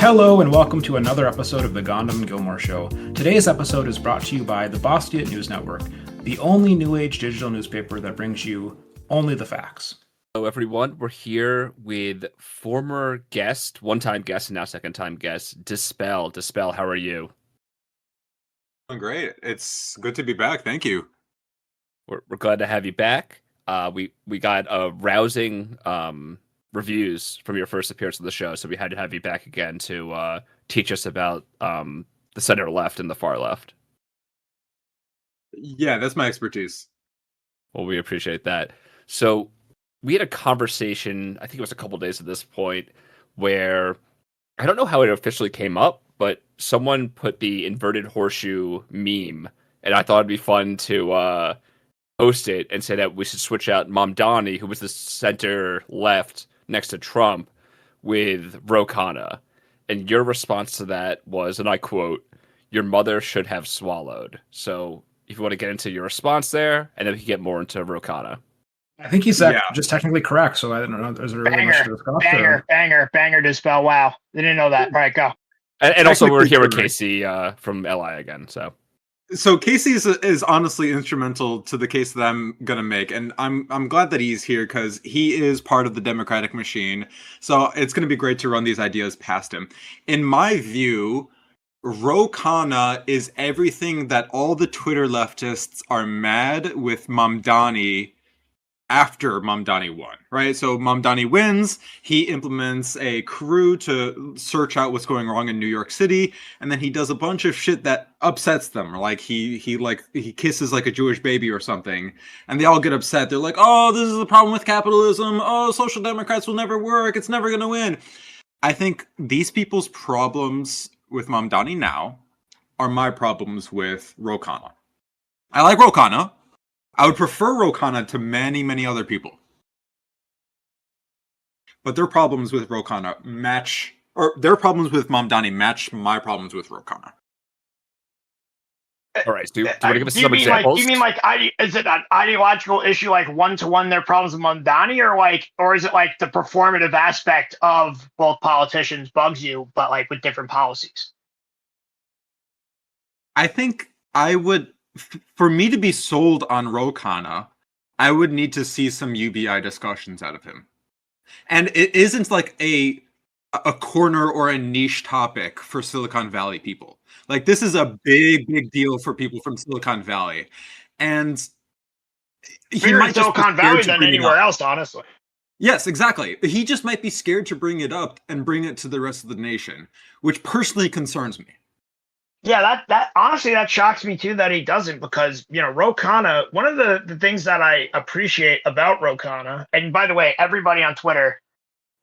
Hello and welcome to another episode of the Gohndim Gilmore Show. Today's episode is brought to you by the Boston News Network, the only new age digital newspaper that brings you only the facts. Hello everyone, we're here with former guest, one-time guest and now second-time guest, Dispell. Dispell, how are you? I'm great. It's good to be back. Thank you. We're glad to have you back. We got rousing reviews from your first appearance on the show, so we had to have you back again to teach us about the center left and the far left. Yeah, that's my expertise. Well, we appreciate that. So we had a conversation, I think it was a couple days at this point, where I don't know how it officially came up, but someone put the inverted horseshoe meme, and I thought it'd be fun to post it and say that we should switch out Mamdani, who was the center left next to Trump, with Ro Khanna. And your response to that was, and I quote, "Your mother should have swallowed." So if you want to get into your response there, and then we can get more into Ro Khanna. I think he's just technically correct, so I don't know. There's really much to discuss. Banger, Dispel. Wow. Didn't know that. All right, go. And also we're here with Casey from LI again, So Casey is honestly instrumental to the case that I'm gonna make, and I'm glad that he's here because he is part of the Democratic machine. So it's gonna be great to run these ideas past him. In my view, Ro Khanna is everything that all the Twitter leftists are mad with Mamdani after Mamdani won, right? So Mamdani wins, he implements a crew to search out what's going wrong in New York City, and then he does a bunch of shit that upsets them. Like he kisses like a Jewish baby or something, and they all get upset. They're like, "Oh, this is the problem with capitalism. Oh, social democrats will never work. It's never going to win." I think these people's problems with Mamdani now are my problems with Ro Khanna. I like Ro Khanna. I would prefer Ro Khanna to many, many other people. But their problems with Ro Khanna their problems with Mamdani match my problems with Ro Khanna. All right, so do you want to give us some examples? You mean is it an ideological issue, like one-to-one their problems with Mamdani, or is it like the performative aspect of both politicians bugs you, but like with different policies? I think for me to be sold on Ro Khanna, I would need to see some UBI discussions out of him. And it isn't like a corner or a niche topic for Silicon Valley people. Like, this is a big deal for people from Silicon Valley. And he might just Silicon Valley than anywhere else, honestly. Yes, exactly. He just might be scared to bring it up and bring it to the rest of the nation, which personally concerns me. Yeah, that honestly, that shocks me too that he doesn't, because, Ro Khanna, one of the things that I appreciate about Ro Khanna, and by the way, everybody on Twitter,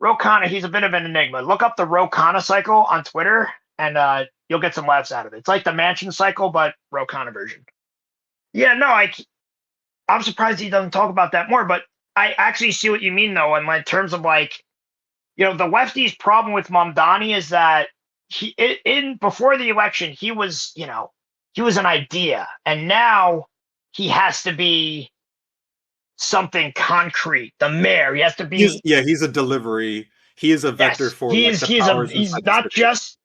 Ro Khanna, he's a bit of an enigma. Look up the Ro Khanna cycle on Twitter, and you'll get some laughs out of it. It's like the Mansion cycle, but Ro Khanna version. Yeah, no, I'm surprised he doesn't talk about that more, but I actually see what you mean, though, in terms of the lefties' problem with Mamdani is that before the election, he was an idea, and now he has to be something concrete. The mayor, he has to be. He's a delivery. He is a vector for. He's not just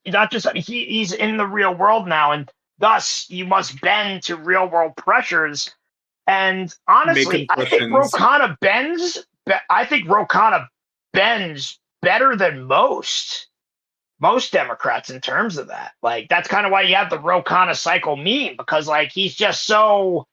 he's in the real world now, and thus you must bend to real world pressures. And honestly, I think Ro Khanna bends better than most Democrats in terms of that. Like, that's kind of why you have the Ro Khanna cycle meme, because he's just so,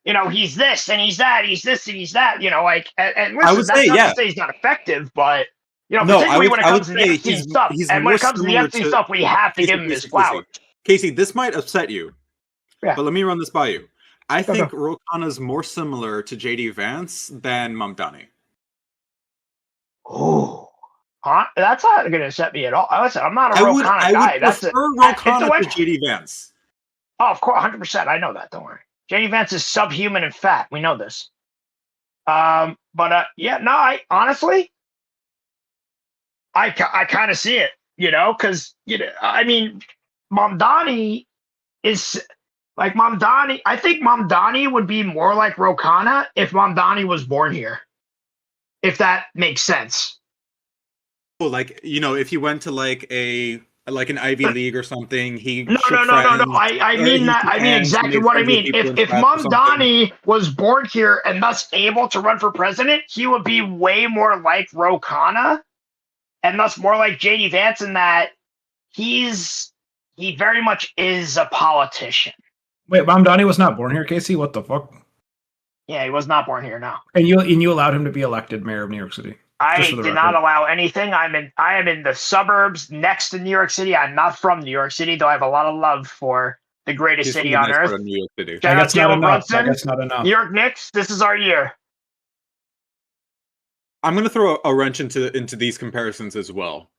he's this and he's that, he's this and he's that, and listen, I would say, not to say he's not effective, but particularly when it comes to the Epstein stuff, and when it comes to the Epstein stuff, we have to give him his flowers. Casey, this might upset you, but let me run this by you. I think Ro Khanna is more similar to JD Vance than Mamdani. Oh. That's not going to set me at all. Listen, I'm not a Ro Khanna guy. I would prefer Ro Khanna to JD Vance. Oh, of course, 100%. I know that. Don't worry. JD Vance is subhuman and fat. We know this. I honestly, I kind of see it, because, Mamdani is like Mamdani. I think Mamdani would be more like Ro Khanna if Mamdani was born here, if that makes sense. Like, if you went to like a like an Ivy League or something. He No. I mean that. I mean exactly what I mean. If Mamdani was born here and thus able to run for president, he would be way more like Ro Khanna, and thus more like JD Vance in that he very much is a politician. Wait, Mamdani was not born here, Casey? What the fuck? Yeah, he was not born here. No. And you allowed him to be elected mayor of New York City? I did not allow anything. I am in the suburbs next to New York City. I'm not from New York City, though I have a lot of love for the greatest city on earth. New York City. Shout out Jalen Brunson. I guess not enough. New York Knicks, this is our year. I'm going to throw a wrench into these comparisons as well.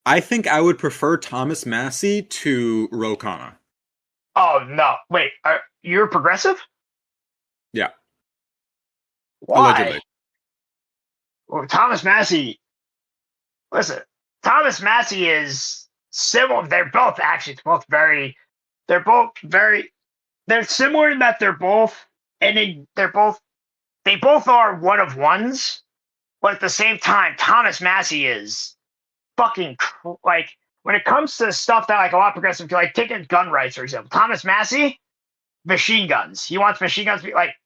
I think I would prefer Thomas Massie to Ro Khanna. Oh, no. Wait, you're progressive? Yeah. Why? Allegedly. Well, Thomas Massie, listen, Thomas Massie is similar. They're similar in that they both are one of ones, but at the same time, Thomas Massie is fucking like, when it comes to stuff that like a lot of progressives feel like, taking gun rights, for example, Thomas Massie, machine guns. He wants machine guns to be like,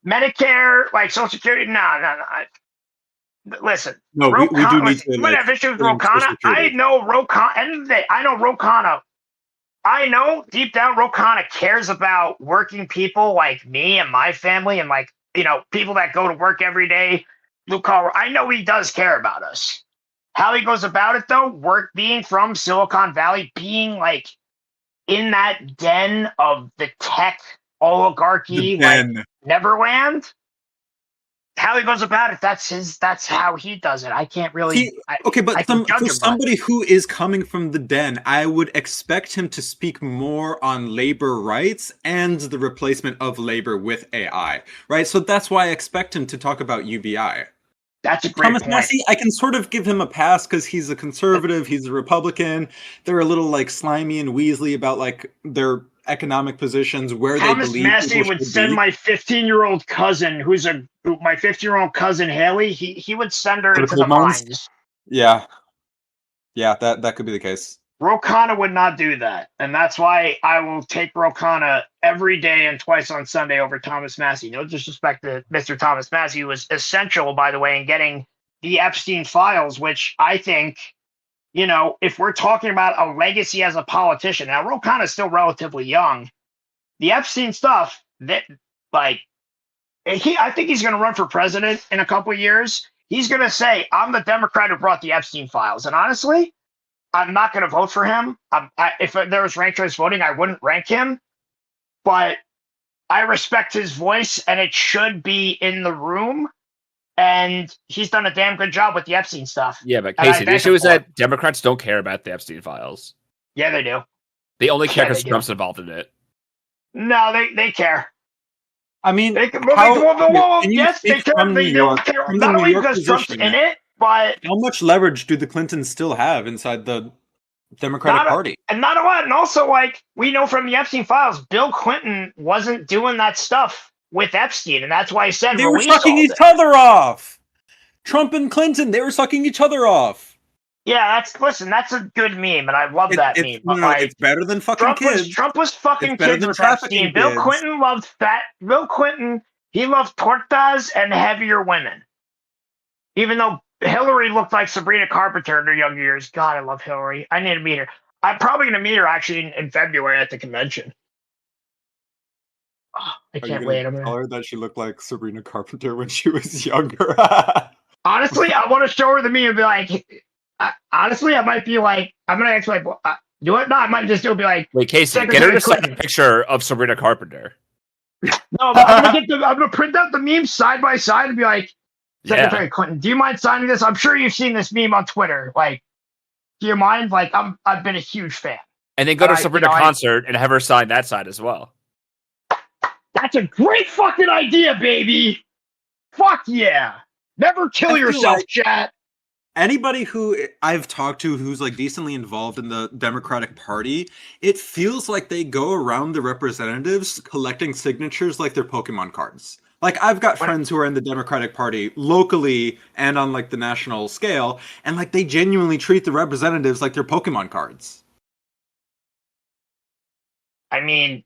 Medicare, like Social Security. No. Listen, no, we do need to. You might have issues with Ro Khanna. I know Ro Khanna. End of the day, I know Ro Khanna. I know deep down Ro Khanna cares about working people like me and my family, and like, you know, people that go to work every day, blue collar. I know he does care about us. How he goes about it, though, being from Silicon Valley, being like in that den of the tech oligarchy, like Neverland. How he goes about it, that's how he does it. I can't really. For somebody who is coming from the den, I would expect him to speak more on labor rights and the replacement of labor with AI, right? So that's why I expect him to talk about UBI. That's a great Thomas point. Massie, I can sort of give him a pass because he's a conservative, he's a Republican. They're a little like slimy and weaselly about like their economic positions where Thomas they believe Massie would send my 15-year-old cousin, my 15-year-old cousin Haley. He would send her into the mines. Yeah, that could be the case. Ro Khanna would not do that, and that's why I will take Ro Khanna every day and twice on Sunday over Thomas Massie. No disrespect to Mr. Thomas Massie, who was essential, by the way, in getting the Epstein files, which I think, you know, if we're talking about a legacy as a politician, now Ro Khanna is still relatively young. The Epstein stuff, that like, I think he's going to run for president in a couple of years. He's going to say, "I'm the Democrat who brought the Epstein files," and honestly, I'm not going to vote for him. If there was ranked choice voting, I wouldn't rank him. But I respect his voice, and it should be in the room. And he's done a damn good job with the Epstein stuff. Yeah, but Casey, the issue is that Democrats don't care about the Epstein files. Yeah, they do. They only care because Trump's involved in it. No, they care. I mean, yes, they care. They don't care. Not only because Trump's in it, but how much leverage do the Clintons still have inside the Democratic Party? And not a lot. And also, like, we know from the Epstein files, Bill Clinton wasn't doing that stuff with Epstein, and that's why he said they were sucking each other off. Trump and Clinton, they were sucking each other off. Yeah, that's a good meme, and I love that meme. But like, it's better than fucking kids. Trump was fucking kids with Epstein. Bill Clinton loved fat. Bill Clinton, he loved tortas and heavier women. Even though Hillary looked like Sabrina Carpenter in her younger years. God, I love Hillary. I need to meet her. I'm probably going to meet her actually in February at the convention. Oh, I can't wait. I'm tell her that she looked like Sabrina Carpenter when she was younger. Honestly, I want to show her the meme and be like, honestly, I might be like, I'm going to actually do it. No, I might just still be like, wait, Casey, get her to send a picture of Sabrina Carpenter. No, but I'm going to print out the memes side by side and be like, Secretary Clinton, do you mind signing this? I'm sure you've seen this meme on Twitter. Like, do you mind? Like, I've been a huge fan. And then go to Sabrina concert and have her sign that side as well. That's a great fucking idea, baby. Fuck yeah. Never kill yourself, like chat. Anybody who I've talked to who's like decently involved in the Democratic Party, it feels like they go around the representatives collecting signatures like they're Pokemon cards. Like, I've got friends who are in the Democratic Party locally and on like the national scale, and like they genuinely treat the representatives like they're Pokemon cards. I mean,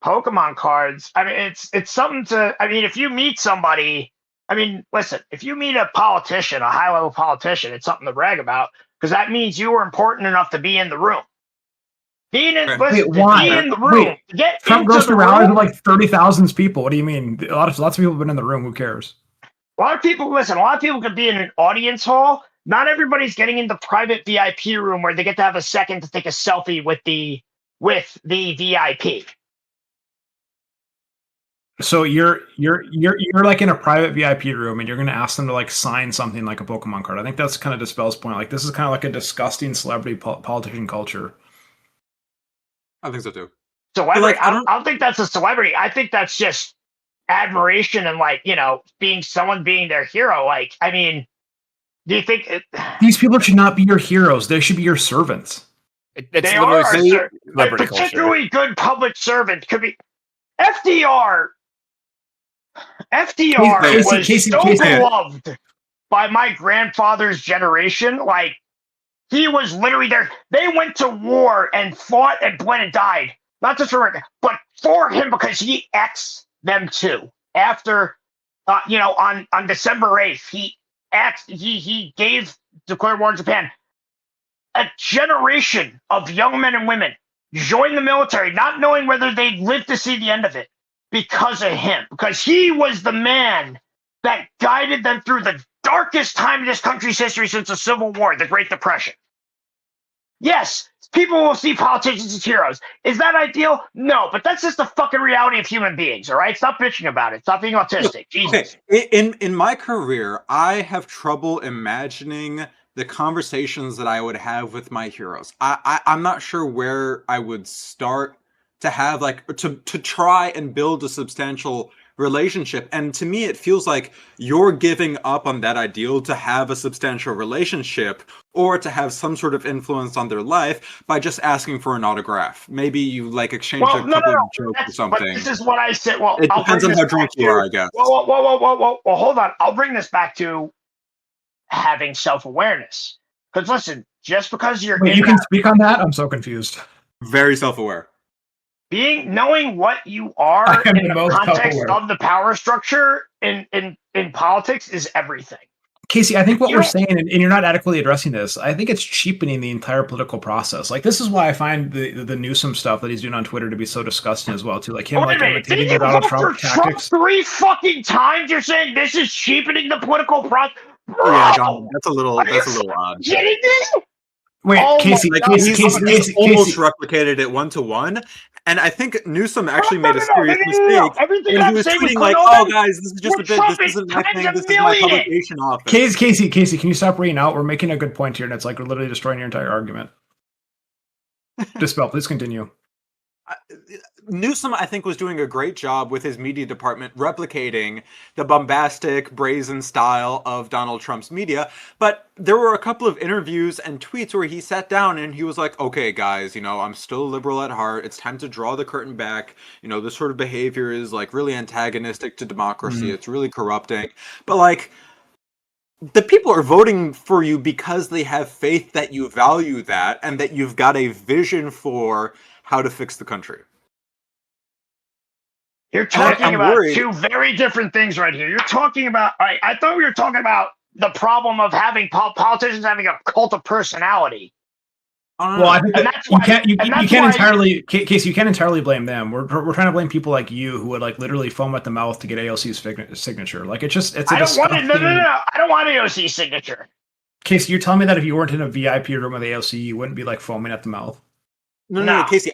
Pokemon cards. I mean, it's something to. I mean, if you meet somebody, I mean, listen, if you meet a politician, a high level politician, it's something to brag about because that means you were important enough to be in the room. Being in, listen, why? Be in the room. Wait, Get Trump into goes the to rallies room. with like 30,000 people. What do you mean? Lots of people have been in the room. Who cares? A lot of people listen. A lot of people could be in an audience hall. Not everybody's getting in the private VIP room where they get to have a second to take a selfie with the VIP. So you're like in a private VIP room and you're going to ask them to like sign something like a Pokemon card. I think that's kind of Dispel's point. Like this is kind of like a disgusting celebrity politician culture. I think so too. Celebrity. Like, I don't think that's a celebrity. I think that's just admiration and like being their hero. Like, I mean, do you think these people should not be your heroes? They should be your servants. They are a celebrity particularly good public servant. Could be FDR. Was so beloved by my grandfather's generation. Like, he was literally there. They went to war and fought and bled and died. Not just for him, but for him because he X'd them too. After, on December 8th, he declared war on Japan. A generation of young men and women joined the military, not knowing whether they'd live to see the end of it because of him. Because he was the man that guided them through the darkest time in this country's history since the Civil War, the Great Depression. Yes, people will see politicians as heroes. Is that ideal? No, but that's just the fucking reality of human beings, all right? Stop bitching about it. Stop being autistic. Jesus. Okay. In my career, I have trouble imagining the conversations that I would have with my heroes. I'm not sure where I would start to have to try and build a substantial relationship. And to me, it feels like you're giving up on that ideal to have a substantial relationship or to have some sort of influence on their life by just asking for an autograph. Maybe you exchange a couple of jokes or something. But this is what I said. Well, it depends on how drunk you are, I guess. Whoa, hold on. I'll bring this back to having self-awareness. Because listen, just because you're you can speak on that, I'm so confused. Very self-aware. Knowing what you are in the context of the power structure in politics is everything. Casey, I think what we're saying, and you're not adequately addressing this, I think it's cheapening the entire political process. Like, this is why I find the Newsom stuff that he's doing on Twitter to be so disgusting as well, too. Like him, imitating the Donald Trump tactics. Trump 3 fucking times. You're saying this is cheapening the political process? Yeah, John, that's a little odd. Kidding me? Wait, Casey, Casey almost replicated it 1-to-1. And I think Newsom actually made a serious mistake when he was tweeting "Oh, guys, this is just a bit. This isn't my thing. This is my publication office." Casey, can you stop reading out? We're making a good point here, and it's like we're literally destroying your entire argument. Dispel, please continue. Newsom, I think, was doing a great job with his media department replicating the bombastic, brazen style of Donald Trump's media. But there were a couple of interviews and tweets where he sat down and he was like, okay, guys, I'm still a liberal at heart. It's time to draw the curtain back. This sort of behavior is really antagonistic to democracy. It's really corrupting. But the people are voting for you because they have faith that you value that and that you've got a vision for how to fix the country. You're talking about two very different things right here. You're talking about, I thought we were talking about the problem of having politicians having a cult of personality. Well, I think you can't entirely blame them. We're trying to blame people like you who would literally foam at the mouth to get AOC's signature. I don't want AOC's signature. Casey, you're telling me that if you weren't in a VIP room with AOC, you wouldn't be foaming at the mouth? No, Casey.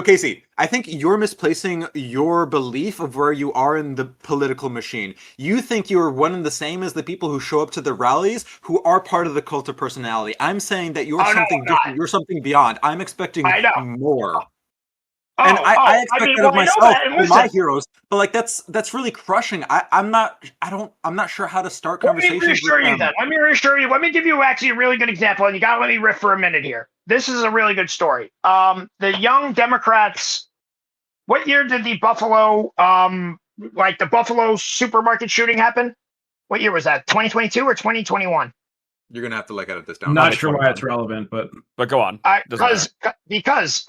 Casey. I think you're misplacing your belief of where you are in the political machine. You think you're one and the same as the people who show up to the rallies, who are part of the cult of personality. I'm saying that you're something different. You're something beyond. I'm expecting more. And I expect that of myself and my heroes, but that's really crushing. I'm not sure how to start conversations. Let me reassure you. Let me give you actually a really good example, and you gotta let me riff for a minute here. This is a really good story. The young Democrats what year did the Buffalo, like the Buffalo supermarket shooting happen? What year was that? 2022 or 2021? You're gonna have to edit this down. Not sure why it's relevant, but go on. Because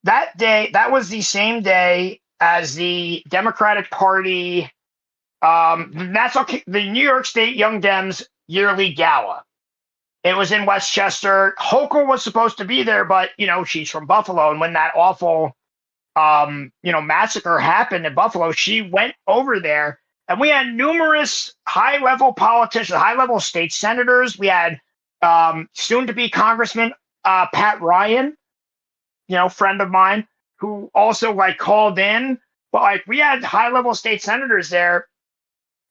that day, that was the same day as the Democratic Party, the New York State Young Dems yearly gala. It was in Westchester. Hochul was supposed to be there, but she's from Buffalo, and when that awful massacre happened in Buffalo, she went over there, and we had numerous high-level politicians, high-level state senators. We had soon-to-be Congressman Pat Ryan, friend of mine, who also called in. But we had high-level state senators there,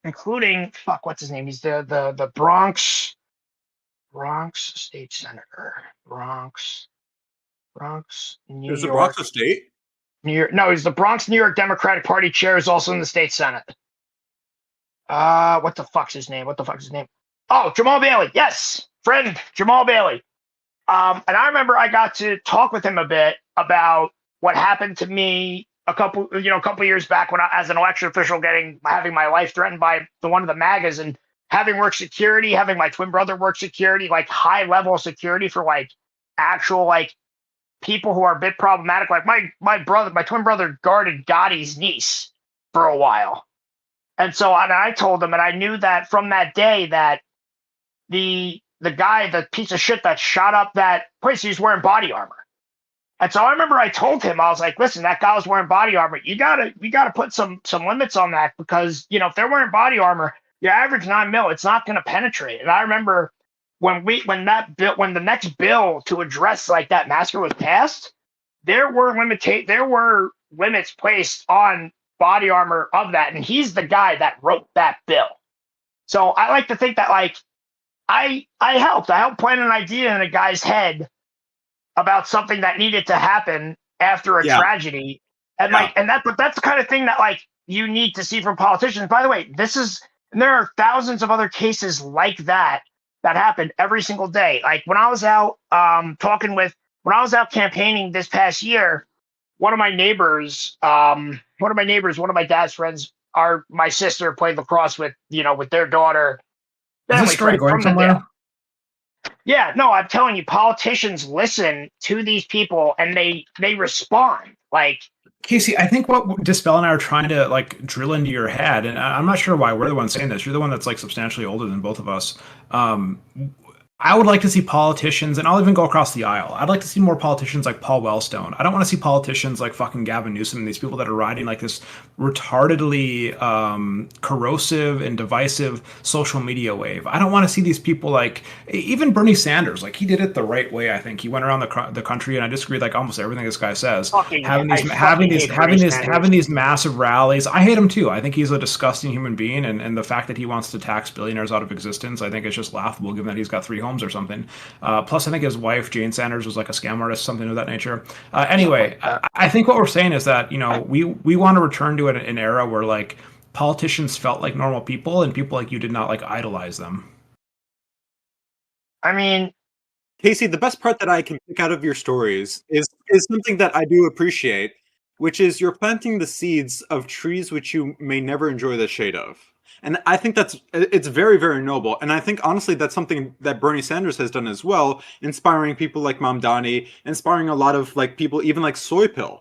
including what's his name? He's the Bronx state senator. Bronx, New York. Is the Bronx a state? New York. No, he's the Bronx, New York Democratic Party chair. Is also in the state senate. What the fuck's his name? Oh, Jamal Bailey. Yes, friend Jamal Bailey. And I remember I got to talk with him a bit about what happened to me a couple years back when as an election official, having my life threatened by one of the MAGAs, and having work security, having my twin brother work security, high level security for actual people who are a bit problematic. My twin brother guarded Gotti's niece for a while. And so I told him, and I knew that from that day that the guy, the piece of shit that shot up that place, he was wearing body armor. And so I remember I told him, I was like, listen, that guy was wearing body armor. We gotta put some limits on that, because if they're wearing body armor, your average 9mm, it's not going to penetrate. And I remember when the next bill to address that massacre was passed, there were limits placed on body armor of that, and he's the guy that wrote that bill. So I like to think that I helped plant an idea in a guy's head about something that needed to happen after a tragedy, and but that's the kind of thing that you need to see from politicians. By the way, there are thousands of other cases like that happened every single day. When I was out campaigning this past year, one of my dad's friends, my sister played lacrosse with their daughter. Is this story going somewhere? Yeah, no, I'm telling you, politicians listen to these people and they respond. Casey, I think what Dispell and I are trying to drill into your head, and I'm not sure why we're the one saying this. You're the one that's substantially older than both of us. I would like to see politicians, and I'll even go across the aisle. I'd like to see more politicians like Paul Wellstone. I don't want to see politicians like fucking Gavin Newsom and these people that are riding this retardedly corrosive and divisive social media wave. I don't want to see these people even Bernie Sanders. He did it the right way. I think he went around the country, and I disagree with almost everything this guy says. Having these massive rallies. I hate him too. I think he's a disgusting human being, and the fact that he wants to tax billionaires out of existence, I think it's just laughable, given that he's got 3 homes or something. Plus, I think his wife, Jane Sanders, was a scam artist, something of that nature. Anyway, I think what we're saying is that, we want to return to an era where politicians felt like normal people, and people like you did not idolize them. I mean, Casey, the best part that I can pick out of your stories is something that I do appreciate, which is you're planting the seeds of trees which you may never enjoy the shade of. And I think it's very, very noble. And I think, honestly, that's something that Bernie Sanders has done as well, inspiring people like Mamdani, inspiring a lot of people, even Soy Pill.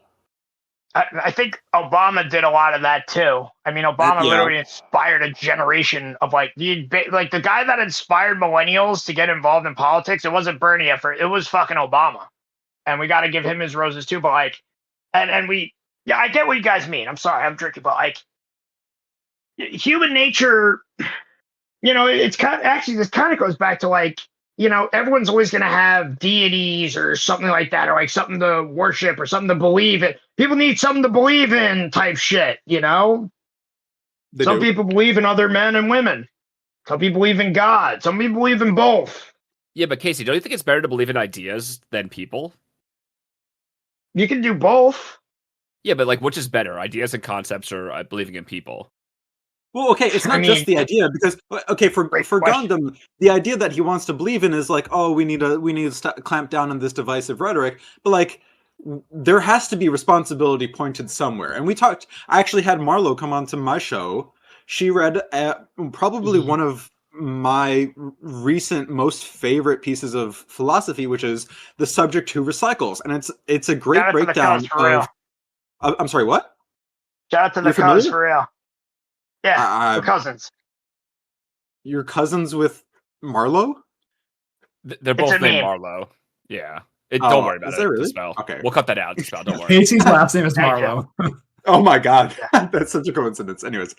I think Obama did a lot of that too. I mean, Obama literally inspired a generation of the guy that inspired millennials to get involved in politics. It wasn't Bernie at first. It was fucking Obama. And we got to give him his roses too. But I get what you guys mean. I'm sorry, I'm drinking, but human nature, it's this kind of goes back to everyone's always going to have deities or something like that, or something to worship or something to believe in. People need something to believe in type shit, Some people believe in other men and women. Some people believe in God. Some people believe in both. Yeah, but Casey, don't you think it's better to believe in ideas than people? You can do both. Yeah, but which is better, ideas and concepts, or believing in people? Well, okay, it's not just the idea, because for Gohndim, the idea that he wants to believe in is we need to clamp down on this divisive rhetoric. But there has to be responsibility pointed somewhere. And I actually had Marlo come onto my show. She read probably one of my recent most favorite pieces of philosophy, which is The Subject Who Recycles. And it's a great breakdown of... I'm sorry, what? Shout out to the cuz for real. Yeah, we're cousins. You're cousins with Marlo? They're both named Marlo. Yeah. Don't worry about it. Really? Dispel. Okay. We'll cut that out. Dispel. Don't worry. Casey's last name is Marlo. Oh my god. That's such a coincidence. Anyways.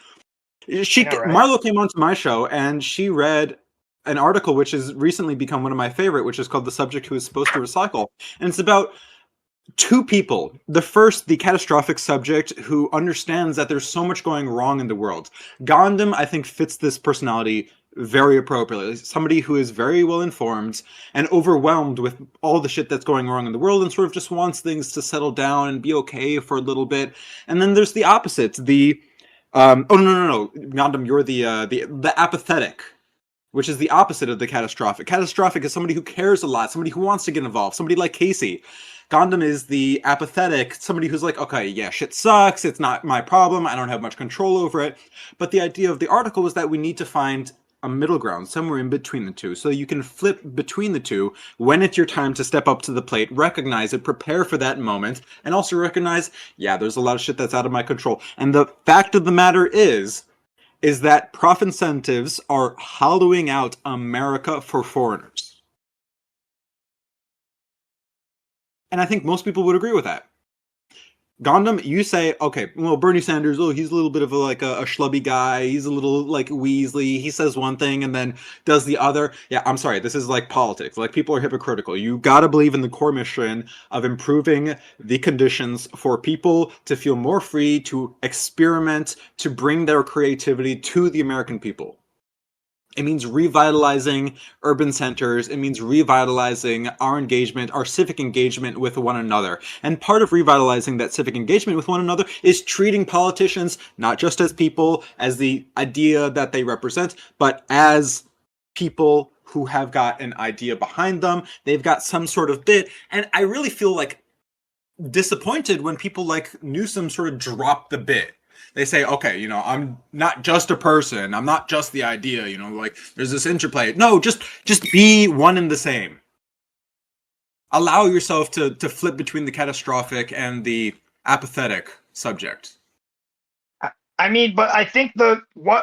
Marlo came onto my show and she read an article which has recently become one of my favorite, which is called The Subject Who is Supposed to Recycle. And it's about two people. The first, the catastrophic subject who understands that there's so much going wrong in the world. Gohndim, I think, fits this personality very appropriately. Somebody who is very well informed and overwhelmed with all the shit that's going wrong in the world and sort of just wants things to settle down and be okay for a little bit. And then there's the opposite, the no, Gohndim, you're the apathetic, which is the opposite of the catastrophic. Catastrophic is somebody who cares a lot, somebody who wants to get involved, somebody like Casey. Gohndim is the apathetic, somebody who's like, okay, yeah, shit sucks, it's not my problem, I don't have much control over it. But the idea of the article was that we need to find a middle ground, somewhere in between the two, so you can flip between the two when it's your time to step up to the plate, recognize it, prepare for that moment, and also recognize, yeah, there's a lot of shit that's out of my control. And the fact of the matter is that profit incentives are hollowing out America for foreigners. And I think most people would agree with that. Gohndim, you say, okay, well, Bernie Sanders, he's a little bit of a schlubby guy. He's a little like Weasley. He says one thing and then does the other. Yeah, I'm sorry. This is like politics. Like, people are hypocritical. You got to believe in the core mission of improving the conditions for people to feel more free, to experiment, to bring their creativity to the American people. It means revitalizing urban centers. It means revitalizing our engagement, our civic engagement with one another. And part of revitalizing that civic engagement with one another is treating politicians not just as people, as the idea that they represent, but as people who have got an idea behind them. They've got some sort of bit. And I really feel like disappointed when people like Newsom sort of drop the bit. They say, okay, I'm not just a person. I'm not just the idea, like there's this interplay. No, just be one and the same. Allow yourself to flip between the catastrophic and the apathetic subject. I mean, but I think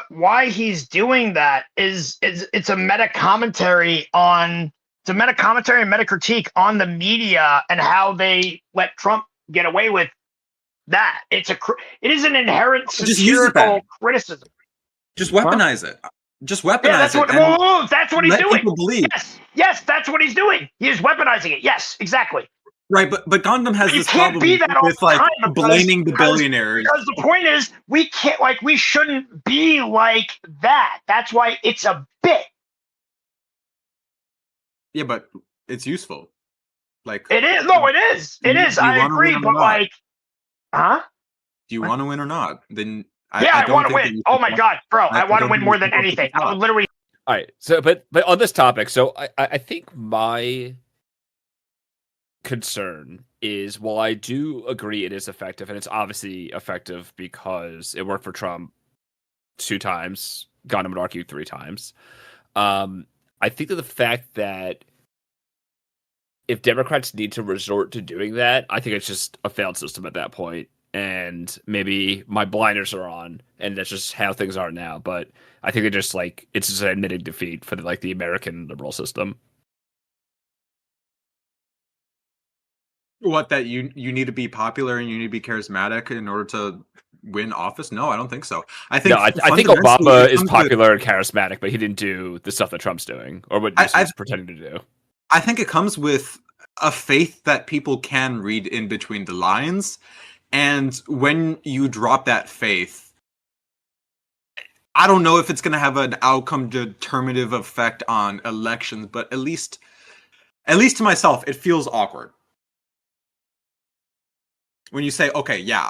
why he's doing that is it's a meta commentary and meta critique on the media and how they let Trump get away with that. It is an inherent satirical criticism. Just weaponize it. Just weaponize it. That's what he's doing. People believe. Yes, that's what he's doing. He is weaponizing it. Yes, exactly. Right, but Gohndim has this problem with blaming the billionaires. Because the point is, we can't, we shouldn't be like that. That's why it's a bit. Yeah, but it's useful. It is. No, it is. It is. I agree, but huh? Do you want to win or not? Then I want to win. Oh my god, bro! I want to win more than anything. I would literally. All right. So, but on this topic, so I think my concern is, while I do agree it is effective, and it's obviously effective because it worked for Trump 2 times. Gohndim would argue 3 times. I think that the fact that if Democrats need to resort to doing that, I think it's just a failed system at that point. And maybe my blinders are on, and that's just how things are now. But I think it's just an admitting defeat for the American liberal system. What, that you need to be popular and you need to be charismatic in order to win office? No, I don't think so. I think Obama is popular and charismatic, but he didn't do the stuff that Trump's doing or what he's pretending to do. I think it comes with a faith that people can read in between the lines. And when you drop that faith, I don't know if it's going to have an outcome determinative effect on elections, but at least to myself, it feels awkward. When you say, okay, yeah,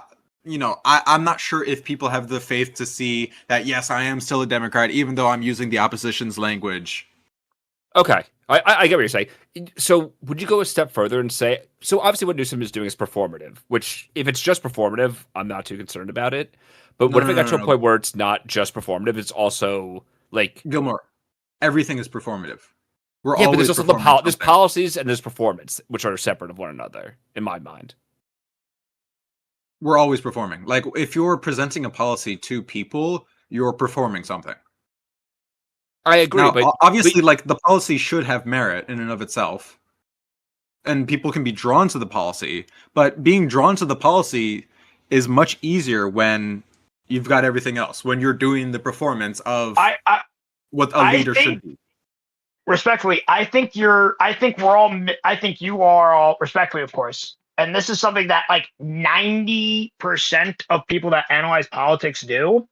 I'm not sure if people have the faith to see that, yes, I am still a Democrat, even though I'm using the opposition's language. Okay. I get what you're saying. So would you go a step further and say, so obviously what Newsom is doing is performative, which if it's just performative, I'm not too concerned about it. But what if it got to a point where it's not just performative, it's also like... Gilmore, everything is performative. But there's also there's policies and there's performance, which are separate of one another, in my mind. We're always performing. Like, if you're presenting a policy to people, you're performing something. I agree, now, but obviously, like, the policy should have merit in and of itself, and people can be drawn to the policy. But being drawn to the policy is much easier when you've got everything else. When you're doing the performance of what a leader should be. Respectfully, I think you are all, respectfully, of course. And this is something that like 90% of people that analyze politics do.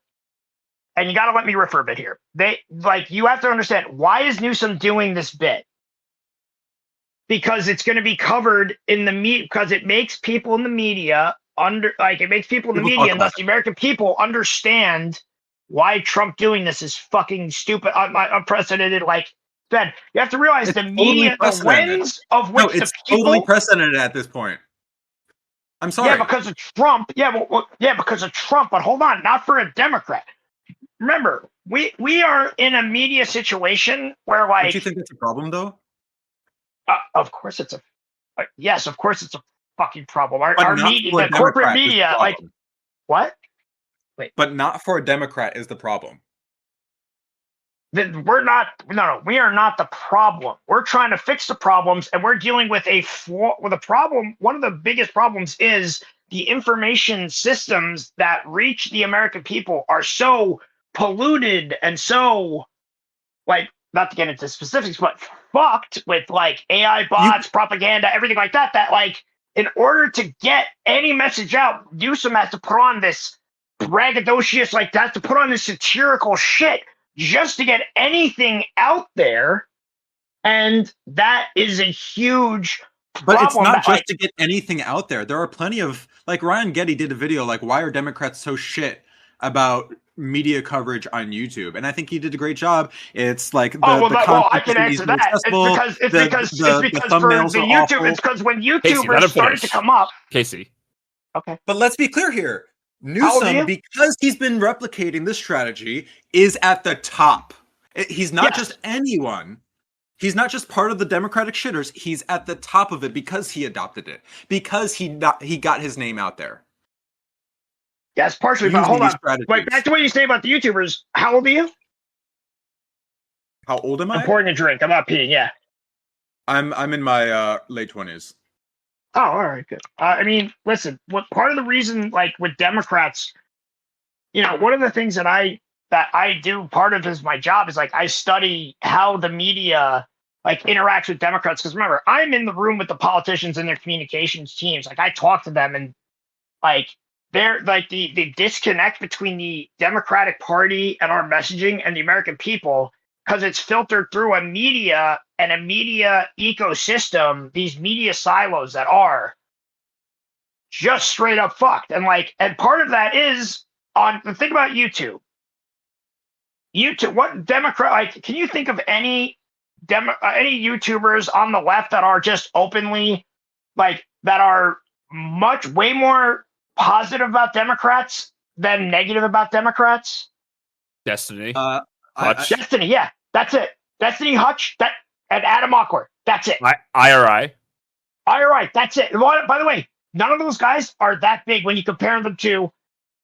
And you got to let me riff a bit here. You have to understand, why is Newsom doing this bit? Because it's going to be covered in the media, because it makes people in the media and thus the American people understand why Trump doing this is fucking stupid, unprecedented, Ben, you have to realize the media, the lens of which the people... totally precedented at this point. I'm sorry. Yeah, because of Trump. Because of Trump. But hold on, not for a Democrat. Remember, we are in a media situation where, like... Don't you think it's a problem, though? Of course it's a... yes, of course it's a fucking problem. Our media, the corporate media, like... What? Wait. But not for a Democrat is the problem. We are not the problem. We're trying to fix the problems, and we're dealing with a problem. One of the biggest problems is the information systems that reach the American people are so polluted and so, like, not to get into specifics, but fucked with like AI bots, propaganda, everything like that, like, in order to get any message out, Newsom has to put on this braggadocious, like, has to put on this satirical shit just to get anything out there, and that is a huge problem. But it's not just to get anything out there. There are plenty of, like, Ryan Getty did a video, like, why are Democrats so shit about media coverage on YouTube? And I think he did a great job. It's like I can answer that. It's because when YouTubers started to come up. Casey. Okay. But let's be clear here. Newsom, because he's been replicating this strategy, is at the top. He's not just anyone. He's not just part of the Democratic shitters. He's at the top of it because he adopted it. Because he got his name out there. Yes, partially. But hold on. Wait, back to what you say about the YouTubers. How old are you? How old am I? I'm pouring a drink. I'm not peeing. Yeah. I'm in my late 20s. Oh, all right, good. I mean, listen, part of the reason, like, with Democrats, one of the things that I do, part of is my job is, like, I study how the media, like, interacts with Democrats. Because remember, I'm in the room with the politicians and their communications teams. Like, I talk to them, and, like, they're, like, the disconnect between the Democratic Party and our messaging and the American people, because it's filtered through a media and a media ecosystem, these media silos that are just straight up fucked. And part of that is on the thing about YouTube. What Democrat, like, can you think of any YouTubers on the left that are just openly, like, that are way more positive about Democrats than negative about Democrats? Destiny. Destiny, yeah, that's it. Destiny, Hutch, and Adam Awkward. That's it. IRI, that's it. By the way, none of those guys are that big when you compare them to.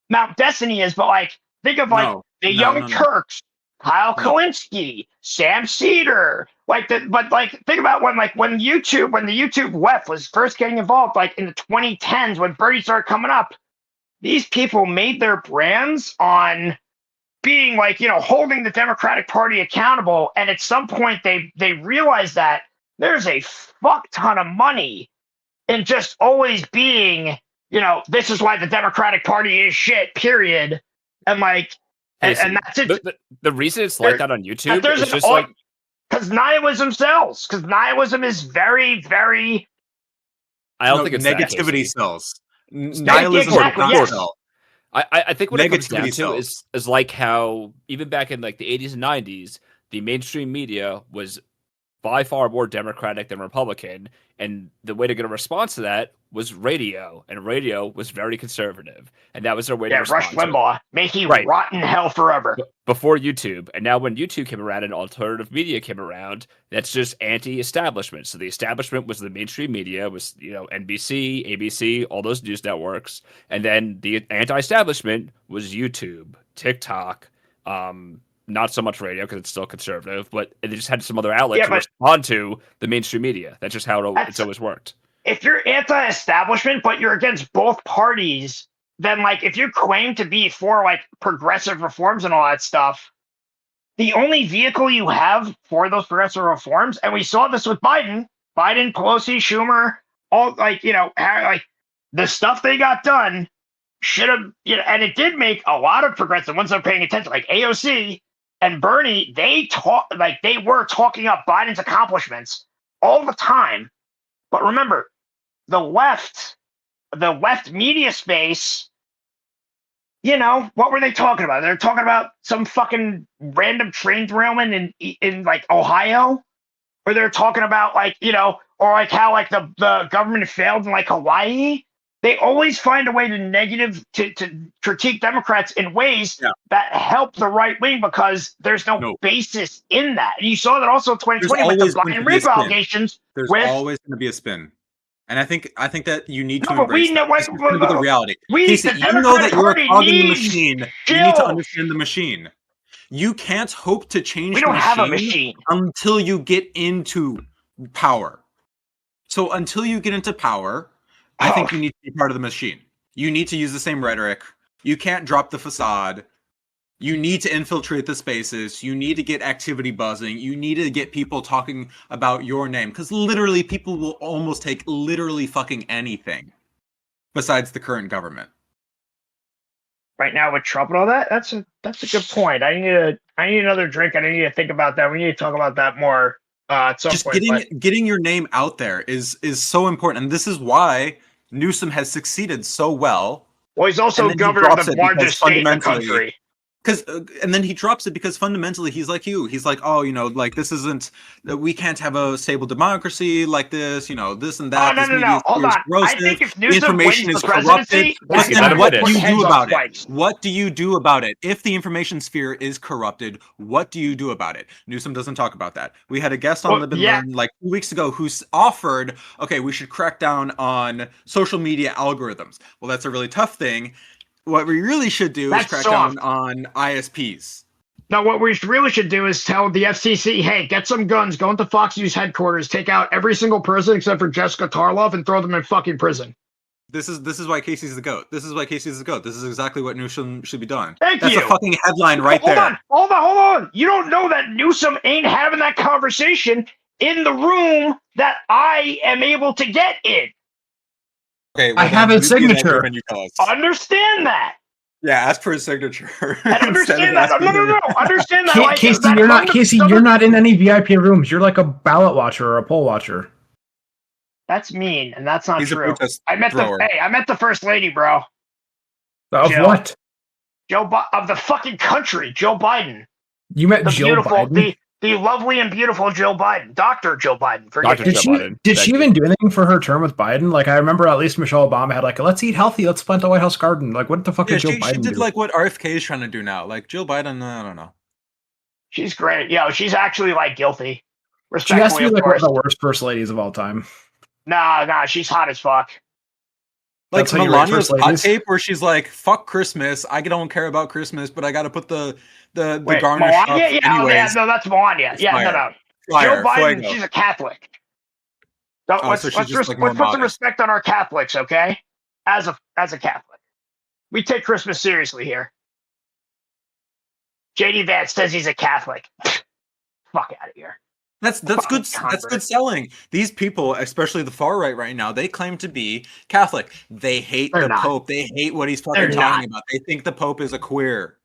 Now, Destiny is, but, like, think of the Young Turks, Kyle Kalinske, Sam Cedar. Think about when the YouTube web was first getting involved, like in the 2010s when Birdie started coming up. These people made their brands on being, like, holding the Democratic Party accountable, and at some point they realized that there's a fuck ton of money in just always being, this is why the Democratic Party is shit, period. And, like, and that's it. The reason it's like that on YouTube is just because nihilism sells. Because nihilism is very, very. I don't think it's negativity sells. Nihilism does sell. I think what it comes down to is like how even back in, like, the 80s and 90s, the mainstream media was by far more Democratic than Republican. And the way to get a response to that was radio. And radio was very conservative. And that was their way to respond. Rush Limbaugh. May he rot in hell forever. Before YouTube. And now when YouTube came around and alternative media came around, that's just anti-establishment. So the establishment was the mainstream media, was, NBC, ABC, all those news networks. And then the anti-establishment was YouTube, TikTok, not so much radio because it's still conservative, but they just had some other outlets to respond to the mainstream media. That's just how it's always worked. If you're anti-establishment, but you're against both parties, then if you claim to be for progressive reforms and all that stuff, the only vehicle you have for those progressive reforms, and we saw this with Biden, Pelosi, Schumer, all the stuff they got done should have, and it did make a lot of progressive ones that are paying attention, like AOC and Bernie, they were talking up Biden's accomplishments all the time. But remember, the left media space, what were they talking about? They're talking about some fucking random train derailment in Ohio, or they're talking about or how the government failed in Hawaii. They always find a way to critique Democrats in ways that help the right wing because there's no basis in that. And you saw that also in 2020 with the Brian Reap allegations. There's always going to be a spin. And I think that you need to embrace the reality. Casey, you know that you're a cog in the machine. You need to understand the machine. You can't hope to change the machine until you get into power. So until you get into power, I think you need to be part of the machine. You need to use the same rhetoric. You can't drop the facade. You need to infiltrate the spaces. You need to get activity buzzing. You need to get people talking about your name. Because literally, people will almost take literally fucking anything besides the current government. Right now with Trump and all that, that's a good point. I need another drink. I need to think about that. We need to talk about that more at some point. Getting your name out there is so important. And this is why Newsom has succeeded so well. Well, he's also governor of the largest state in the country. And then he drops it because fundamentally he's like you. He's like, this isn't, we can't have a stable democracy like this, this and that. No. Hold on. I think if Newsom information wins is the presidency, corrupted, what do you do about it? What do you do about it? If the information sphere is corrupted, what do you do about it? Newsom doesn't talk about that. We had a guest on Live and Learn 2 weeks ago who offered, we should crack down on social media algorithms. Well, that's a really tough thing. What we really should do is crack down on ISPs. No, what we really should do is tell the FCC, hey, get some guns, go into Fox News headquarters, take out every single person except for Jessica Tarlov and throw them in fucking prison. This is why Casey's the GOAT. This is why Casey's the GOAT. This is exactly what Newsom should be doing. That's a fucking headline right there. Hold on. You don't know that Newsom ain't having that conversation in the room that I am able to get in. Okay, I have his signature. Understand that. Yeah, ask for his signature. Understand that. No. Understand that. Casey, you're not in any VIP rooms. You're like a ballot watcher or a poll watcher. That's mean, and that's not true. I met thrower. the first lady, bro. Of Joe, what? Of the fucking country, Joe Biden. You met Joe Biden? The lovely and beautiful Joe Biden, Dr. Joe Biden. Did she even do anything for her term with Biden? I remember at least Michelle Obama had let's eat healthy, let's plant a White House garden. What the fuck did Joe Biden do? She did what RFK is trying to do now. Jill Biden, I don't know. She's great. She's actually guilty. She has to be one of the worst first ladies of all time. Nah, she's hot as fuck. Melania's hot tape where she's like, fuck Christmas. I don't care about Christmas, but I got to put the garnish Melania? up anyways. No, that's Melania. No. Joe Biden, she's a Catholic. Let's put some respect on our Catholics, okay? As a Catholic. We take Christmas seriously here. JD Vance says he's a Catholic. Fuck out of here. That's good. That's good selling. These people, especially the far right now, they claim to be Catholic. They hate the Pope. They hate what he's fucking talking about. They think the Pope is a queer.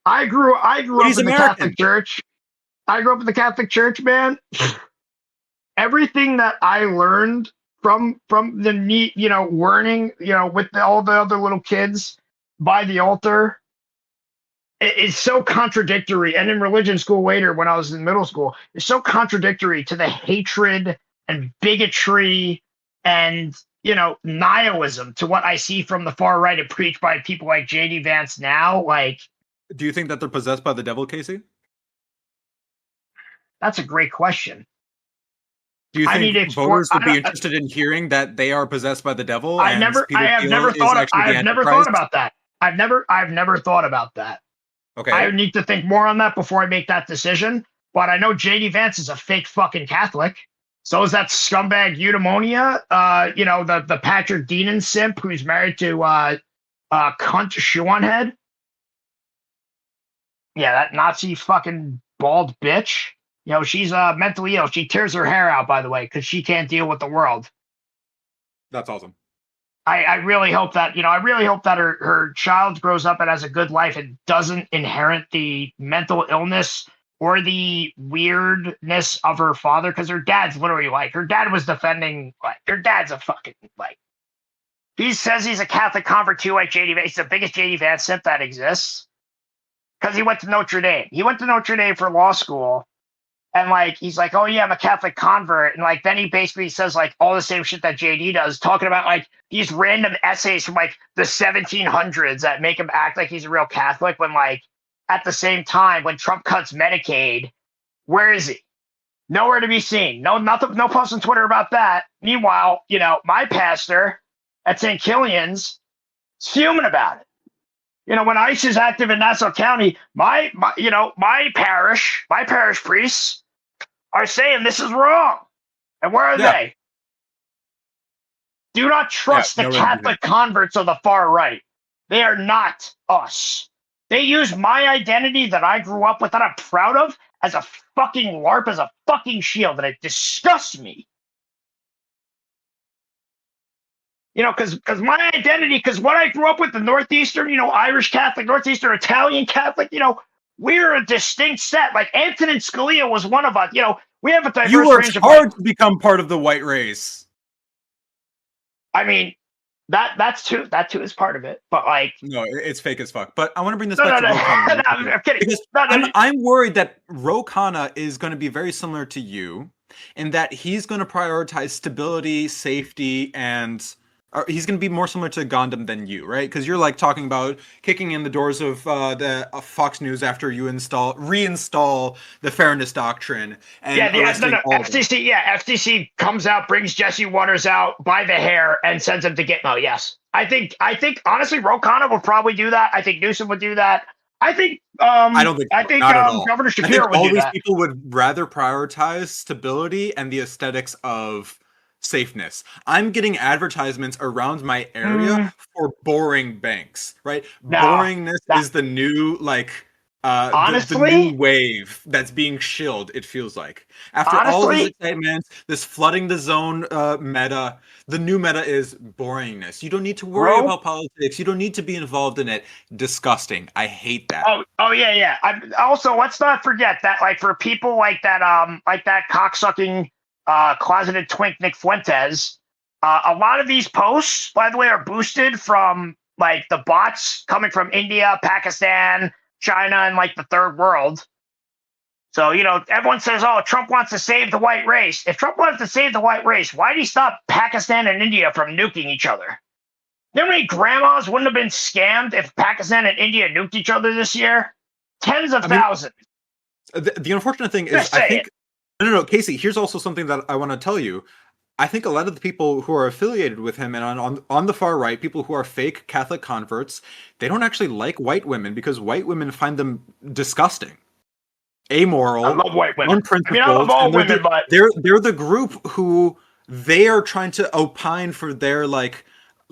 I grew up in the Catholic Church. I grew up in the Catholic Church, man. Everything that I learned from the neat, learning, with all the other little kids by the altar, is so contradictory. And in religion school later, when I was in middle school, it's so contradictory to the hatred and bigotry and, nihilism to what I see from the far right and preached by people like J.D. Vance now. Like, do you think that they're possessed by the devil, Casey? That's a great question. Do you think voters would be interested in hearing that they are possessed by the devil? I have never thought about that. I've never thought about that. Okay. I need to think more on that before I make that decision. But I know J.D. Vance is a fake fucking Catholic. So is that scumbag eudaimonia, the Patrick Deanan simp who's married to cunt Shoeonhead. Yeah, that Nazi fucking bald bitch. She's mentally ill. She tears her hair out, by the way, because she can't deal with the world. That's awesome. I really hope that, her child grows up and has a good life and doesn't inherit the mental illness or the weirdness of her father, because her dad's literally her dad was defending, her dad's a fucking, he says he's a Catholic convert too, like J.D. Vance. He's the biggest J.D. Vance simp that exists because he went to Notre Dame. He went to Notre Dame for law school. And he's like, oh yeah, I'm a Catholic convert. And then he basically says all the same shit that JD does, talking about these random essays from the 1700s that make him act like he's a real Catholic when at the same time, when Trump cuts Medicaid, where is he? Nowhere to be seen. No post on Twitter about that. Meanwhile, my pastor at St. Killian's is fuming about it. When ICE is active in Nassau County, my parish priests are saying this is wrong. And where are they? Do not trust the Catholic converts of the far right. They are not us. They use my identity that I grew up with, that I'm proud of, as a fucking LARP, as a fucking shield, and it disgusts me. Because my identity, because what I grew up with, the Northeastern, Irish Catholic, Northeastern Italian Catholic, we're a distinct set. Antonin Scalia was one of us. We have a diverse range of... You worked hard to become part of the white race. I mean, that too is part of it. But no, it's fake as fuck. But I want to bring this back to Ro Khanna. I'm kidding. Because I'm worried that Ro Khanna is going to be very similar to you, in that he's going to prioritize stability, safety, and he's going to be more similar to Gohndim than you, right? Because you're talking about kicking in the doors of the Fox News after you reinstall the fairness doctrine. And FCC, FCC comes out, brings Jesse Waters out by the hair, and sends him to Gitmo. Yes, I think honestly, Ro Khanna would probably do that. I think Newsom would do that. I think I don't think so. I think Governor Shapiro would do that. All these people would rather prioritize stability and the aesthetics of safeness. I'm getting advertisements around my area for boring banks, right? Boringness is the new honestly, the new wave that's being shilled, it feels like. After all these excitements, this flooding the zone meta, the new meta is boringness. You don't need to worry about politics. You don't need to be involved in it. Disgusting. I hate that. Oh yeah. Also, let's not forget that for people like that cocksucking closeted twink Nick Fuentes, a lot of these posts, by the way, are boosted from the bots coming from India, Pakistan, China, and the third world. So everyone says, oh, Trump wants to save the white race. If Trump wants to save the white race, why did he stop Pakistan and India from nuking each other? You know how many grandmas wouldn't have been scammed if Pakistan and India nuked each other this year? Tens of thousands. The unfortunate thing is, I think No, Casey, here's also something that I want to tell you. I think a lot of the people who are affiliated with him and on the far right, people who are fake Catholic converts, they don't actually like white women because white women find them disgusting, amoral, I love white women. unprincipled. I love all women, but they're the group who they are trying to opine for their love,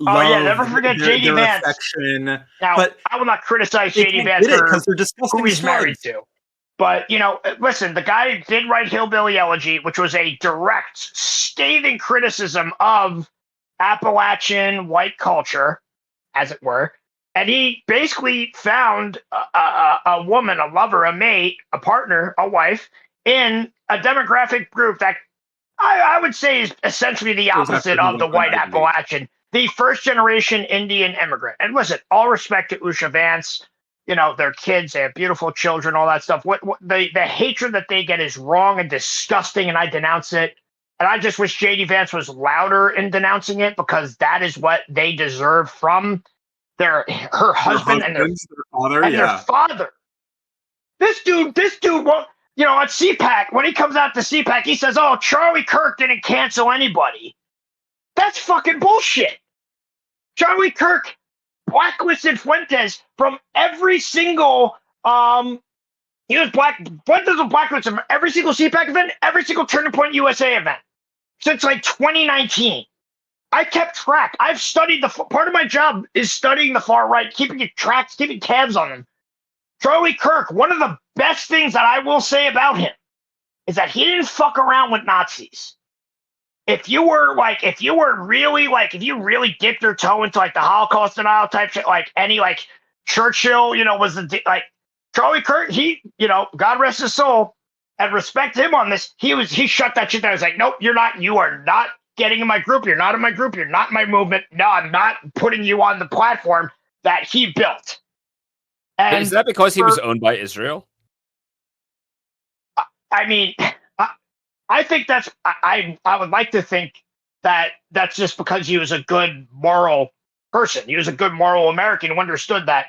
never forget J.D. Vance. Affection. Now, but I will not criticize J.D. Vance because they're disgusting. Who he's married to. But, listen, the guy did write Hillbilly Elegy, which was a direct, scathing criticism of Appalachian white culture, as it were. And he basically found a woman, a lover, a mate, a partner, a wife, in a demographic group that I would say is essentially the opposite of the white Appalachian, the first-generation Indian immigrant. And listen, all respect to Usha Vance. their kids, they have beautiful children, all that stuff. What the hatred that they get is wrong and disgusting, and I denounce it. And I just wish JD Vance was louder in denouncing it, because that is what they deserve from her husband and their father. This dude won't, on CPAC, when he comes out to CPAC, he says, "Oh, Charlie Kirk didn't cancel anybody." That's fucking bullshit. Charlie Kirk blacklisted Fuentes from every single Fuentes was blacklisted from every single CPAC event, every single Turning Point USA event since like 2019. I kept track. I've studied part of my job is studying the far right, keeping tabs on them. Charlie Kirk, one of the best things that I will say about him is that he didn't fuck around with Nazis. If you really dipped your toe into like the Holocaust denial type shit, like any like Churchill, was Charlie Kirk, he, God rest his soul, and respect him on this. He shut that shit down. He's like, "Nope, you are not getting in my group. You're not in my group. You're not in my movement. No, I'm not putting you on the platform that he built." And is that because he was owned by Israel? I mean, I think I would like to think that that's just because he was a good moral person. He was a good moral American who understood that,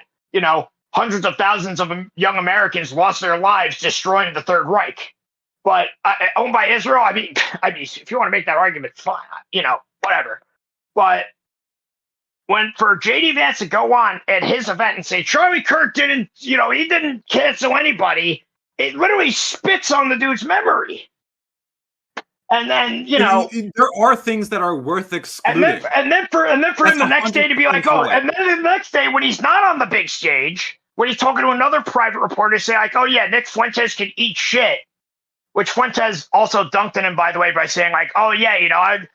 hundreds of thousands of young Americans lost their lives destroying the Third Reich. But owned by Israel, I mean, if you want to make that argument, fine, whatever. But for JD Vance to go on at his event and say Charlie Kirk didn't, he didn't cancel anybody, it literally spits on the dude's memory. And then, there are things that are worth excluding. And then for him the next day to be like, "Oh," and then the next day when he's not on the big stage, when he's talking to another private reporter, say like, "Oh yeah, Nick Fuentes can eat shit," which Fuentes also dunked on him, by the way, by saying like, "Oh yeah, I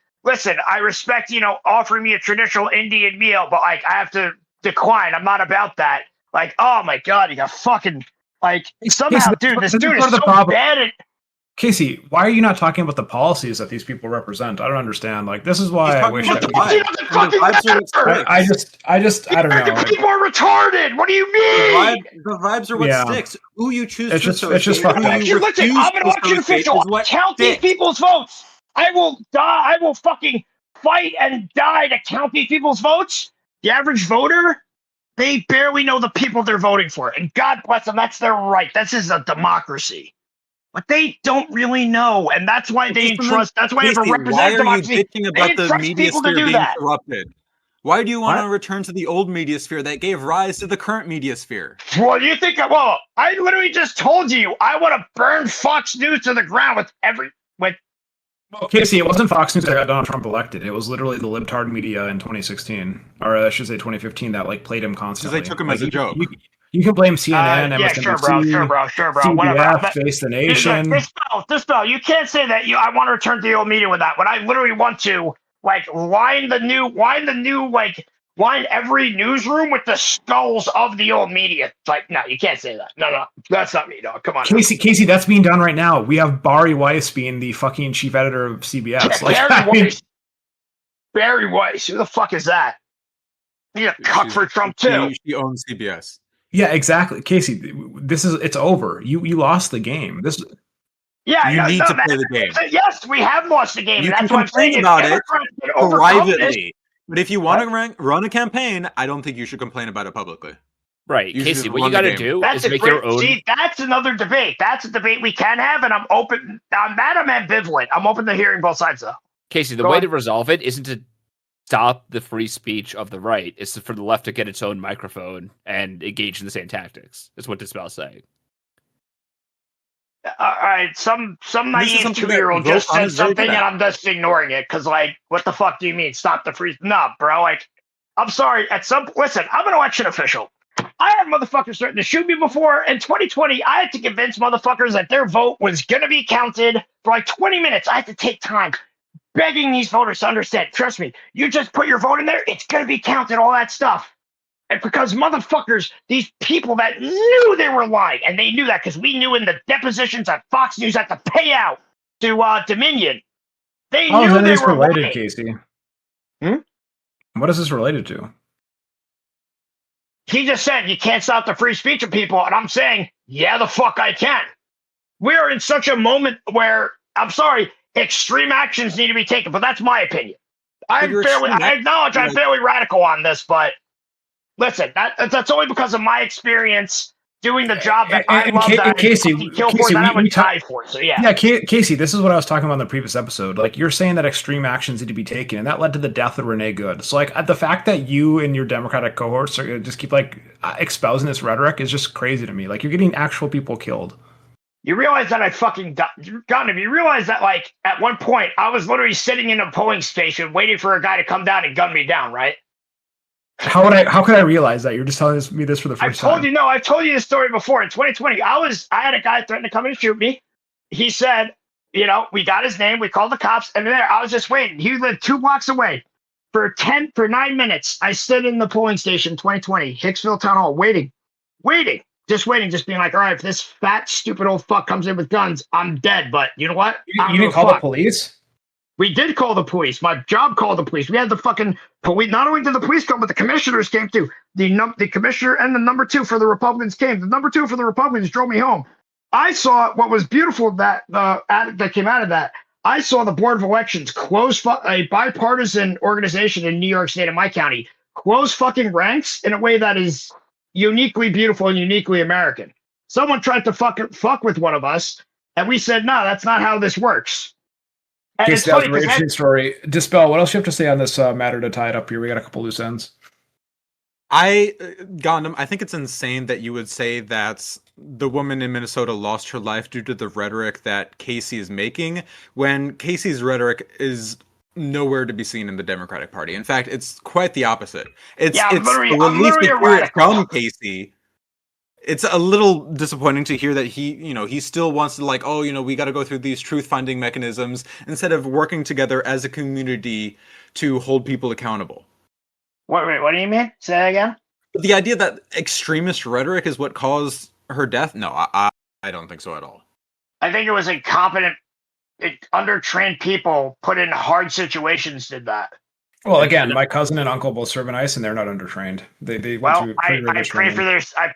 respect, offering me a traditional Indian meal, but like I have to decline. I'm not about that." Like, oh my God, you got fucking like somehow, dude, this dude is so bad at. Casey, why are you not talking about the policies that these people represent? I don't understand. Like, this is why I wish that I don't know. People are retarded. What do you mean? The vibes are what sticks. Who you choose to associate. It's just fucked up. Listen, I'm an election official. Count these people's votes. I will die. I will fucking fight and die to count these people's votes. The average voter, they barely know the people they're voting for. And God bless them. That's their right. This is a democracy. But they don't really know, and that's why they entrust. That's why if a representative democracy, bitching about the media sphere being corrupted. Why do you want to return to the old media sphere that gave rise to the current media sphere? Well, you think? Well, I literally just told you I want to burn Fox News to the ground with. Well, Casey, it wasn't Fox News that got Donald Trump elected. It was literally the libtard media in 2016, or I should say 2015, that like played him constantly. Because they took him as a joke. You can blame CNN, MSNBC, sure, bro. CBS, Whatever. Face the Nation. Dispell. You can't say that. I want to return to the old media with that. When I literally want to line every newsroom with the skulls of the old media. It's like, no, you can't say that. No, that's not me, dog. Come on. Casey, that's being done right now. We have Barry Weiss being the fucking chief editor of CBS. Barry Weiss. Who the fuck is that? He's a cuck for Trump too. She owns CBS. Yeah, exactly, Casey. It's over. You lost the game. You need to play the game. Yes, we have lost the game. You that's can complain about it privately, but if you want to run a campaign, I don't think you should complain about it publicly. Right, Casey. What you got to do is make your own. See, that's another debate. That's a debate we can have, and I'm open. On that, I'm ambivalent. I'm open to hearing both sides, though. Casey, the way to resolve it isn't to stop the free speech of the right. It's for the left to get its own microphone and engage in the same tactics. That's what Dispell's saying. All right, some naive 2-year-old just said something, and I'm just ignoring it because, like, what the fuck do you mean? Stop the free? No, bro. Like, I'm sorry. Listen, I'm an election official. I had motherfuckers threaten to shoot me before. In 2020, I had to convince motherfuckers that their vote was gonna be counted for like 20 minutes. I had to take time begging these voters to understand. Trust me, you just put your vote in there, it's gonna be counted. All that stuff. And because motherfuckers, these people that knew they were lying, and they knew that because we knew in the depositions that Fox News had to pay out to Dominion. They knew they were related, lying. Casey. What is this related to? he just said you can't stop the free speech of people, and I'm saying, yeah, the fuck I can. We're in such a moment where, I'm sorry, extreme actions need to be taken, but that's my opinion. I acknowledge I'm fairly radical on this, but listen, that's only because of my experience doing the job that I love, that Casey, kill for, that I would die for. So yeah. Yeah, Casey, this is what I was talking about in the previous episode. Like, you're saying that extreme actions need to be taken, and that led to the death of Renee Good. So, like, the fact that you and your Democratic cohorts are just keep like espousing this rhetoric is just crazy to me. Like, you're getting actual people killed. You realize that Gohndim, you realize that, like, at one point I was literally sitting in a polling station waiting for a guy to come down and gun me down, right? How could I realize that? You're just telling me this for the first time. I've told you this story before. In 2020, I had a guy threaten to come and shoot me. He said, we got his name, we called the cops, and there I was just waiting. He lived 2 blocks away. For 9 minutes, I stood in the polling station, 2020, Hicksville Town Hall, waiting, just being like, all right, if this fat, stupid old fuck comes in with guns, I'm dead. But you know what? You didn't call the police? We did call the police. My job called the police. We had the fucking police. Not only did the police come, but the commissioners came too. The commissioner and the number 2 for the Republicans came. The number 2 for the Republicans drove me home. I saw what was beautiful that came out of that. I saw the Board of Elections close a bipartisan organization in New York State, in my county, close fucking ranks in a way that is uniquely beautiful and uniquely American. Someone tried to fuck with one of us, and we said, no, that's not how this works. And it's funny, very interesting story. Dispel, what else you have to say on this matter to tie it up here? We got a couple loose ends. Gohndim, I think it's insane that you would say that the woman in Minnesota lost her life due to the rhetoric that Casey is making, when Casey's rhetoric is nowhere to be seen in the Democratic Party. In fact, it's quite the opposite. It's from Casey. It's a little disappointing to hear that he still wants to, like, we got to go through these truth-finding mechanisms instead of working together as a community to hold people accountable. Wait, what do you mean? Say that again? The idea that extremist rhetoric is what caused her death? No, I don't think so at all. I think it was incompetent, undertrained people put in hard situations did that. Well, again, my cousin and uncle both serve in ICE, and they're not undertrained. I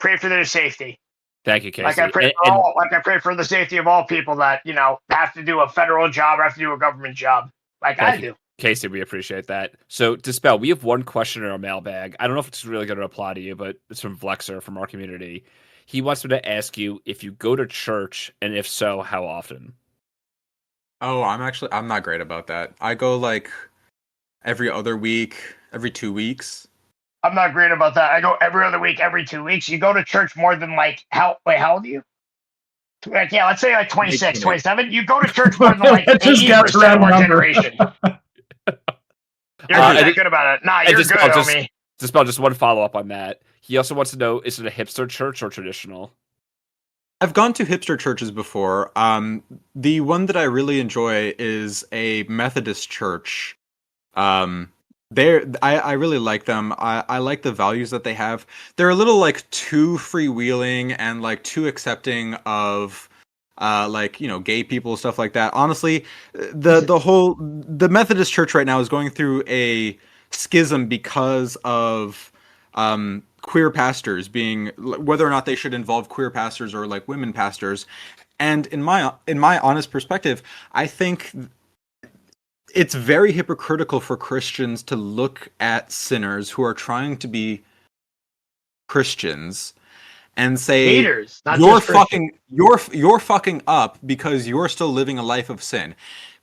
pray for their safety. Thank you, Casey. Like I pray for the safety of all people that have to do a federal job or have to do a government job, like I do. Casey, we appreciate that. So, Dispel, we have one question in our mailbag. I don't know if it's really going to apply to you, but it's from Vlexer from our community. He wants me to ask you if you go to church, and if so, how often? Oh, I'm not great about that. I go like every other week, every 2 weeks. I'm not great about that. I go every other week, every 2 weeks. You go to church more than how old are you? Like, yeah, let's say like 26, 27. You go to church more than like 80% of our generation. You're good about it. Nah, you're good, homie. Dispel, just one follow-up on that. He also wants to know, is it a hipster church or traditional? I've gone to hipster churches before. The one that I really enjoy is a Methodist church. I really like them. I like the values that they have. They're a little like too freewheeling and like too accepting of gay people, stuff like that. Honestly, the Methodist church right now is going through a schism because of queer pastors being, whether or not they should involve queer pastors or like women pastors. And in my honest perspective, I think it's very hypocritical for Christians to look at sinners who are trying to be Christians and say, haters, you're fucking up because you're still living a life of sin.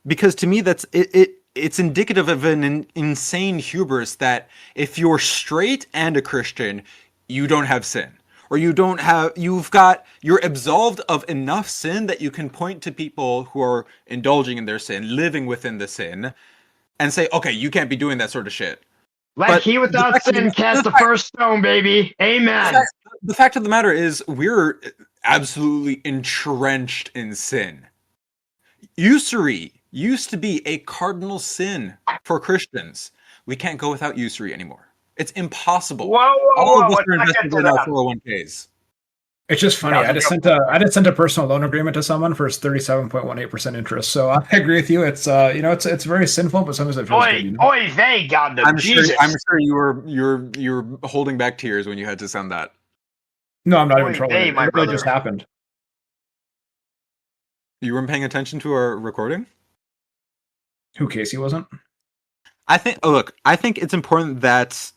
Because to me, that's it's indicative of an insane hubris that if you're straight and a Christian, you don't have sin. Or you're absolved of enough sin that you can point to people who are indulging in their sin, living within the sin, and say, okay, you can't be doing that sort of shit. Let he without sin cast the first stone, baby. Amen. The fact of the matter is, we're absolutely entrenched in sin. Usury used to be a cardinal sin for Christians. We can't go without usury anymore. It's impossible. Whoa, all of us are invested in our 401ks. It's just funny. I just sent a personal loan agreement to someone for 37.18% interest. So I agree with you. It's it's very sinful, but sometimes it feels good. Oy vey, Gohndim. I'm Jesus. sure you were holding back tears when you had to send that. No, I'm not even trolling. Hey, It really just happened. You weren't paying attention to our recording? Who, Casey wasn't? I think it's important that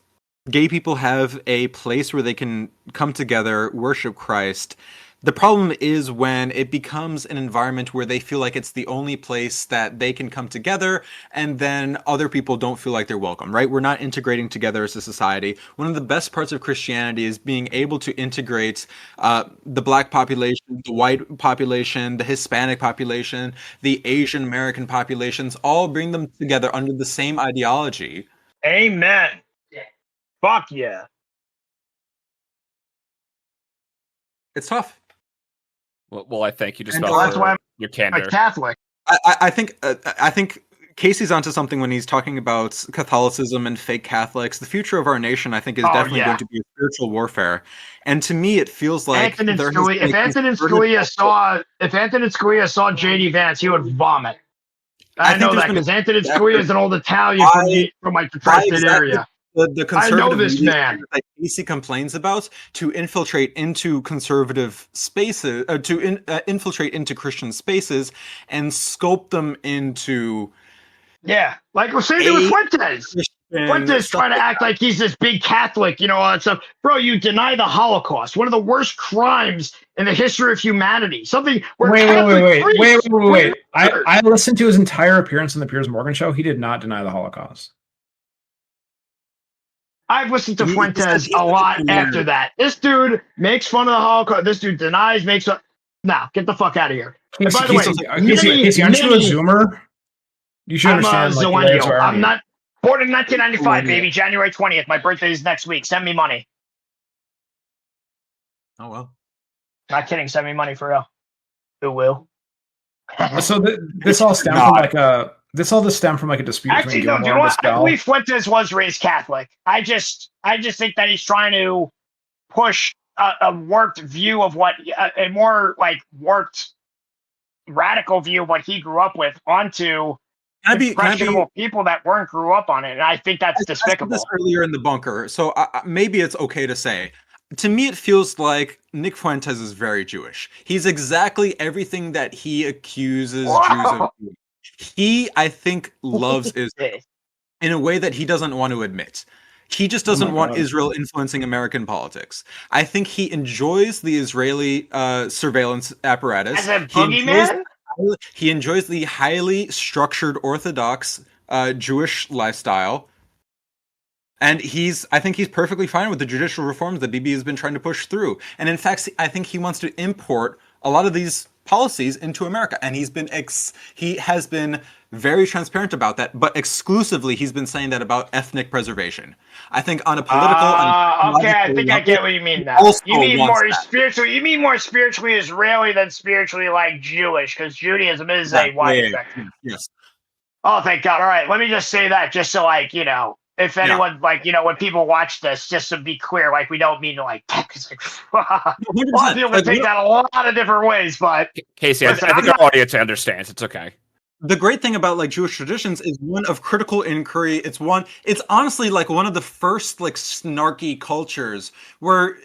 gay people have a place where they can come together, worship Christ. The problem is when it becomes an environment where they feel like it's the only place that they can come together, and then other people don't feel like they're welcome, right? We're not integrating together as a society. One of the best parts of Christianity is being able to integrate the Black population, the white population, the Hispanic population, the Asian American populations, all bring them together under the same ideology. Amen. Fuck yeah. It's tough. Well, I thank you just that's why I'm your candor. a Catholic. I think Casey's onto something when he's talking about Catholicism and fake Catholics. The future of our nation, I think, is definitely going to be a spiritual warfare. And to me, it feels like if Anthony Scalia saw JD Vance, he would vomit. I know that because Anthony Scalia is an old Italian from my tri-state area. The conservative I know this man that Casey complains about to infiltrate into conservative spaces, infiltrate into Christian spaces, and scope them into. Yeah, like we're saying with Fuentes. Fuentes trying to act like he's this big Catholic, all that stuff. Bro, you deny the Holocaust, one of the worst crimes in the history of humanity. Something where wait. I listened to his entire appearance on the Piers Morgan show. He did not deny the Holocaust. I've listened to Fuentes a lot after that. This dude makes fun of the Holocaust. This dude denies, makes fun. Now, get the fuck out of here. And by the way, Casey, aren't you a Zoomer? You should understand. I'm a Zillennial. I'm not born in 1995, baby. January 20th. My birthday is next week. Send me money. Oh well. Not kidding. Send me money for real. Who will? So this all stems from like a. This all stemmed from like a dispute between Gilmore and Dispell. I believe Fuentes was raised Catholic. I just think that he's trying to push a warped view of what a more like warped radical view of what he grew up with onto questionable people that grew up on it, and I think that's despicable. I said this earlier in the bunker, so maybe it's okay to say. To me, it feels like Nick Fuentes is very Jewish. He's exactly everything that he accuses Jews of being. He, I think, loves Israel in a way that he doesn't want to admit. He just doesn't want Israel influencing American politics. I think he enjoys the Israeli surveillance apparatus. As a boogeyman? He enjoys the highly structured Orthodox Jewish lifestyle. And I think he's perfectly fine with the judicial reforms that Bibi has been trying to push through. And in fact, I think he wants to import a lot of these policies into America, and he has been very transparent about that, but exclusively he's been saying that about ethnic preservation. I think on a political I think I get what you mean now. You mean more spiritually Israeli than spiritually like Jewish, because Judaism is a wide spectrum. Yes. Oh, thank God. All right, let me just say that just so if anyone when people watch this, just to be clear, we don't mean to because a lot of people can take that a lot of different ways. But Casey, I think our audience understands. It's okay. The great thing about Jewish traditions is one of critical inquiry. It's honestly one of the first snarky cultures where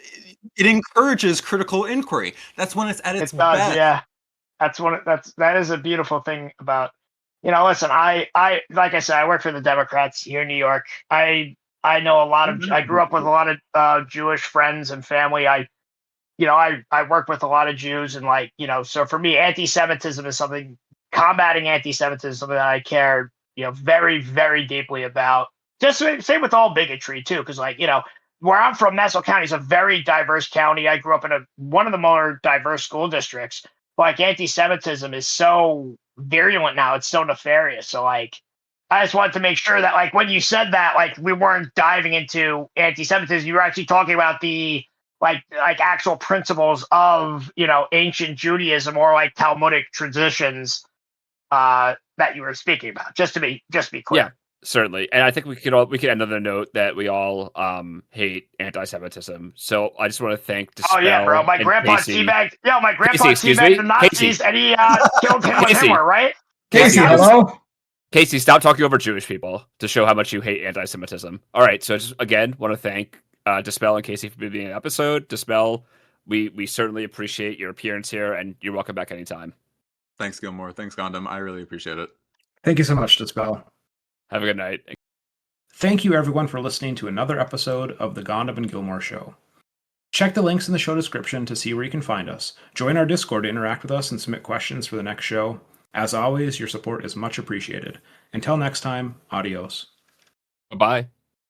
it encourages critical inquiry. That's when it's at its best. Yeah, that is a beautiful thing about. Listen, I like I said, I work for the Democrats here in New York. I know I grew up with a lot of Jewish friends and family. I work with a lot of Jews, and so for me, combating anti-Semitism is something that I care, very, very deeply about. Just same with all bigotry too, because where I'm from, Nassau County is a very diverse county. I grew up in one of the more diverse school districts. Anti-Semitism is so virulent now; it's so nefarious. So I just wanted to make sure that when you said that we weren't diving into anti-Semitism, you were actually talking about the actual principles of ancient Judaism or Talmudic traditions that you were speaking about. Just to be clear. Yeah. Certainly, and I think we could end on the note that we all hate anti-Semitism. So I just want to thank Dispell. Oh yeah, bro. My grandpa teabagged. Yeah, my grandpa teabagged the Nazis, and he killed him with Himmler, right? Casey, hello. Casey, stop talking over Jewish people to show how much you hate anti-Semitism. All right, so just again want to thank Dispell and Casey for being in the episode. Dispell, we certainly appreciate your appearance here, and you're welcome back anytime. Thanks, Gilmore. Thanks, Gohndim. I really appreciate it. Thank you so much, Dispell. Have a good night. Thank you, everyone, for listening to another episode of the Gohndim Gilmore Show. Check the links in the show description to see where you can find us. Join our Discord to interact with us and submit questions for the next show. As always, your support is much appreciated. Until next time, adios. Bye-bye.